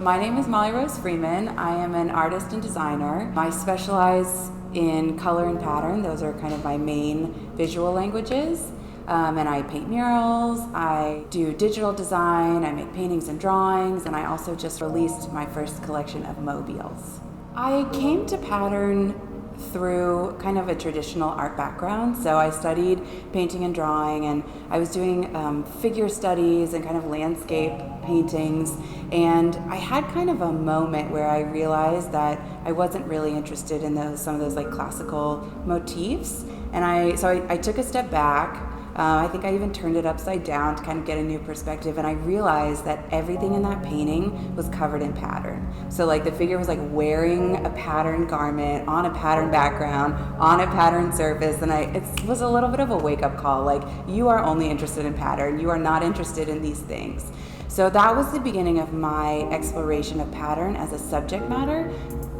My name is Molly Rose Freeman. I am an artist and designer. I specialize in color and pattern. Those are kind of my main visual languages. And I paint murals, I do digital design, I make paintings and drawings, and I also just released my first collection of mobiles. I came to pattern through kind of a traditional art background. So I studied painting and drawing, and I was doing figure studies and kind of landscape paintings. And I had kind of a moment where I realized that I wasn't really interested in some of those like classical motifs. And I took a step back. I think I even turned it upside down to kind of get a new perspective, and I realized that everything in that painting was covered in pattern. So like the figure was like wearing a patterned garment on a patterned background on a patterned surface, and it was a little bit of a wake-up call, like you are only interested in pattern, you are not interested in these things. So that was the beginning of my exploration of pattern as a subject matter,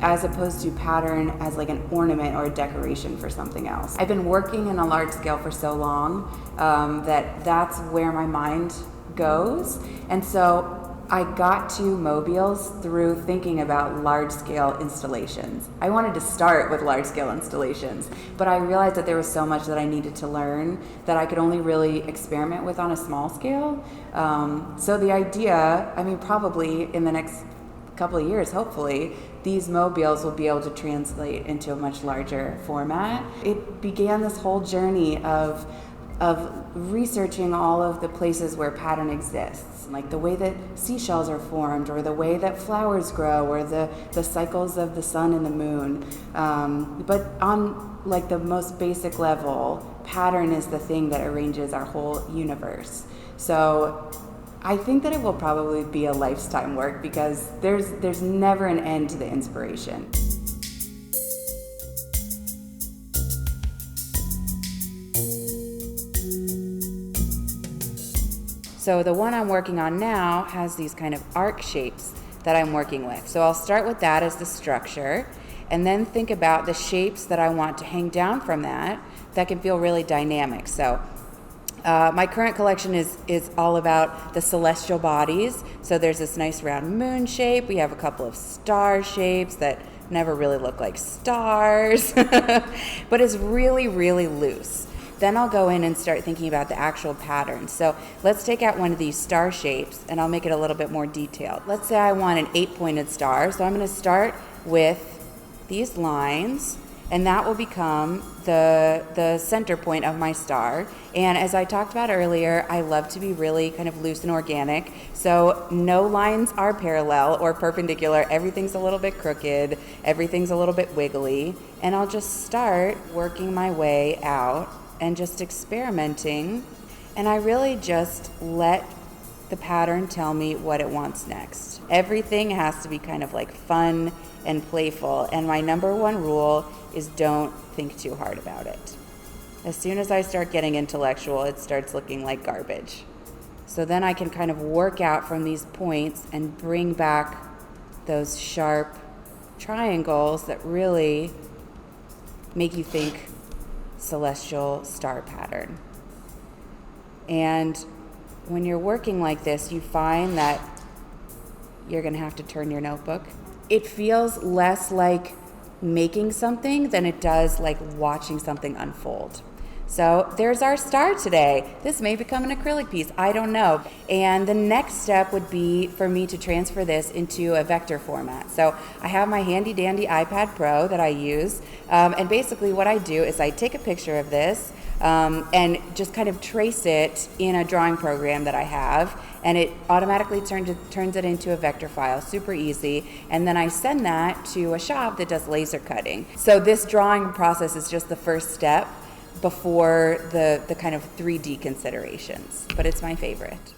as opposed to pattern as like an ornament or a decoration for something else. I've been working in a large scale for so long that's where my mind goes. And so I got to mobiles through thinking about large scale installations. I wanted to start with large scale installations, but I realized that there was so much that I needed to learn that I could only really experiment with on a small scale. So the idea, probably in the next couple of years, hopefully, these mobiles will be able to translate into a much larger format. It began this whole journey of researching all of the places where pattern exists, like the way that seashells are formed, or the way that flowers grow, or the cycles of the sun and the moon. But on like the most basic level, pattern is the thing that arranges our whole universe. So I think that it will probably be a lifetime work because there's never an end to the inspiration. So the one I'm working on now has these kind of arc shapes that I'm working with. So I'll start with that as the structure, and then think about the shapes that I want to hang down from that can feel really dynamic. So my current collection is all about the celestial bodies. So there's this nice round moon shape. We have a couple of star shapes that never really look like stars, but it's really, really loose. Then I'll go in and start thinking about the actual pattern. So let's take out one of these star shapes and I'll make it a little bit more detailed. Let's say I want an 8-pointed star. So I'm going to start with these lines, and that will become the center point of my star. And as I talked about earlier, I love to be really kind of loose and organic. So no lines are parallel or perpendicular. Everything's a little bit crooked. Everything's a little bit wiggly. And I'll just start working my way out and just experimenting. And I really just let the pattern tell me what it wants next. Everything has to be kind of like fun and playful. And my number one rule is don't think too hard about it. As soon as I start getting intellectual, it starts looking like garbage. So then I can kind of work out from these points and bring back those sharp triangles that really make you think celestial star pattern. And when you're working like this, you find that you're going to have to turn your notebook. It feels less like making something than it does like watching something unfold. So there's our star today. This may become an acrylic piece, I don't know. And the next step would be for me to transfer this into a vector format. So I have my handy dandy iPad Pro that I use. And basically what I do is I take a picture of this and just kind of trace it in a drawing program that I have, and it automatically turns it into a vector file, super easy. And then I send that to a shop that does laser cutting. So this drawing process is just the first step before the kind of 3D considerations, but it's my favorite.